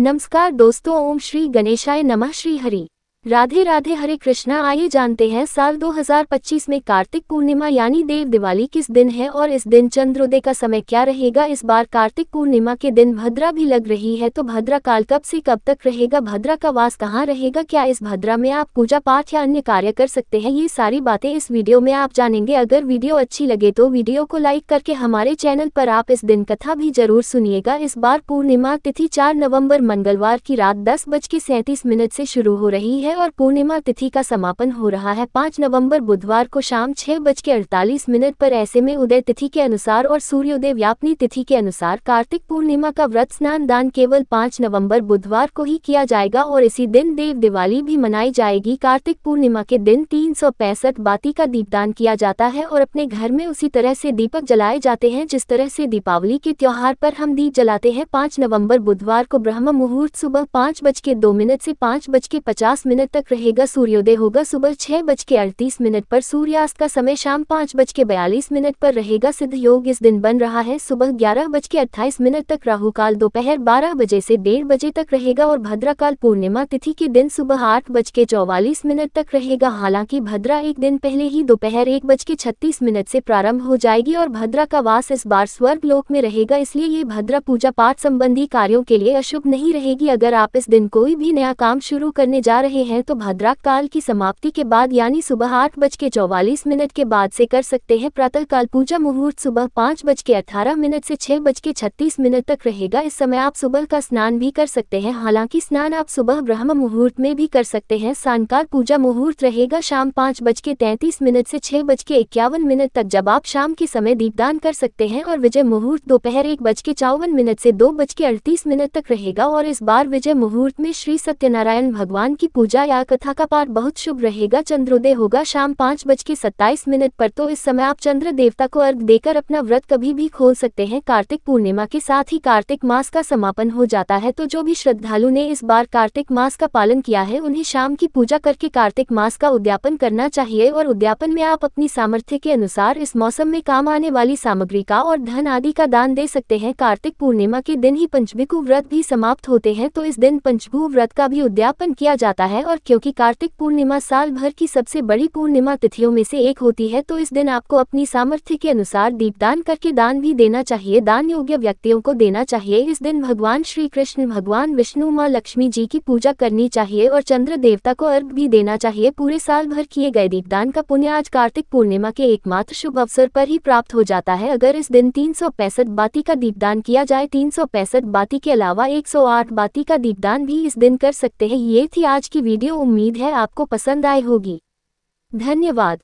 नमस्कार दोस्तों, ओम श्री गणेशाय नमः। श्री हरि राधे राधे, हरे कृष्णा। आइए जानते हैं साल 2025 में कार्तिक पूर्णिमा यानी देव दिवाली किस दिन है और इस दिन चंद्रोदय का समय क्या रहेगा। इस बार कार्तिक पूर्णिमा के दिन भद्रा भी लग रही है, तो भद्रा काल कब से कब तक रहेगा, भद्रा का वास कहाँ रहेगा, क्या इस भद्रा में आप पूजा पाठ या अन्य कार्य कर सकते हैं, ये सारी बातें इस वीडियो में आप जानेंगे। अगर वीडियो अच्छी लगे तो वीडियो को लाइक करके हमारे चैनल पर आप इस दिन कथा भी जरूर सुनिएगा। इस बार पूर्णिमा तिथि 4 नवंबर मंगलवार की रात 10:37 से शुरू हो रही है और पूर्णिमा तिथि का समापन हो रहा है 5 नवंबर बुधवार को शाम 6:48 पर। ऐसे में उदय तिथि के अनुसार और सूर्योदय व्यापनी तिथि के अनुसार कार्तिक पूर्णिमा का व्रत स्नान दान केवल 5 नवंबर बुधवार को ही किया जाएगा और इसी दिन देव दिवाली भी मनाई जाएगी। कार्तिक पूर्णिमा के दिन 365 बाती का दीपदान किया जाता है और अपने घर में उसी तरह से दीपक जलाए जाते हैं जिस तरह से दीपावली के त्योहार पर हम दीप जलाते हैं। 5 नवंबर बुधवार को ब्रह्म मुहूर्त सुबह 5:02 से 5:50 तक रहेगा। सूर्योदय होगा सुबह 6:38 पर। सूर्यास्त का समय शाम 5:42 पर रहेगा। सिद्ध योग इस दिन बन रहा है सुबह 11:28 तक। राहु काल दोपहर 12 बजे से 1:30 बजे तक रहेगा और भद्रा काल पूर्णिमा तिथि के दिन सुबह 8:44 तक रहेगा। हालांकि भद्रा एक दिन पहले ही दोपहर 1:36 से प्रारंभ हो जाएगी और भद्रा का वास इस बार स्वर्ग लोक में रहेगा, इसलिए ये भद्रा पूजा पाठ संबंधी कार्यों के लिए अशुभ नहीं रहेगी। अगर आप इस दिन कोई भी नया काम शुरू करने जा रहे हैं तो भद्रा काल की समाप्ति के बाद यानी सुबह 8:44 के बाद से कर सकते हैं। प्रातः काल पूजा मुहूर्त सुबह 5:18 से 6:36 तक रहेगा। इस समय आप सुबह का स्नान भी कर सकते हैं, हालांकि स्नान आप सुबह ब्रह्म मुहूर्त में भी कर सकते हैं। सांयकाल पूजा मुहूर्त रहेगा शाम 5:33 से 6:51 तक, जब आप शाम के समय दीपदान कर सकते हैं और विजय मुहूर्त दोपहर 1:54 से 2:38 तक रहेगा। और इस बार विजय मुहूर्त में श्री सत्यनारायण भगवान की पूजा या कथा का पाठ बहुत शुभ रहेगा। चंद्रोदय होगा शाम 5:27 पर, तो इस समय आप चंद्र देवता को अर्घ्य देकर अपना व्रत कभी भी खोल सकते हैं। कार्तिक पूर्णिमा के साथ ही कार्तिक मास का समापन हो जाता है, तो जो भी श्रद्धालु ने इस बार कार्तिक मास का पालन किया है उन्हें शाम की पूजा करके कार्तिक मास का उद्यापन करना चाहिए। और उद्यापन में आप अपनी सामर्थ्य के अनुसार इस मौसम में काम आने वाली सामग्री का और धन आदि का दान दे सकते हैं। कार्तिक पूर्णिमा के दिन ही पंचभिकु व्रत भी समाप्त होते हैं, तो इस दिन पंचभू व्रत का भी उद्यापन किया जाता है। और क्योंकि कार्तिक पूर्णिमा साल भर की सबसे बड़ी पूर्णिमा तिथियों में से एक होती है, तो इस दिन आपको अपनी सामर्थ्य के अनुसार दीपदान करके दान भी देना चाहिए। दान योग्य व्यक्तियों को देना चाहिए। इस दिन भगवान श्री कृष्ण, भगवान विष्णु, माँ लक्ष्मी जी की पूजा करनी चाहिए और चंद्र देवता को अर्घ्य भी देना चाहिए। पूरे साल भर किए गए दीपदान का पुण्य आज कार्तिक पूर्णिमा के एकमात्र शुभ अवसर पर ही प्राप्त हो जाता है। अगर इस दिन 365 बाती का दीपदान किया जाए, 365 बाती के अलावा 108 बाती का दीपदान भी इस दिन कर सकते हैं। ये थी आज की वीडियो, उम्मीद है आपको पसंद आई होगी। धन्यवाद।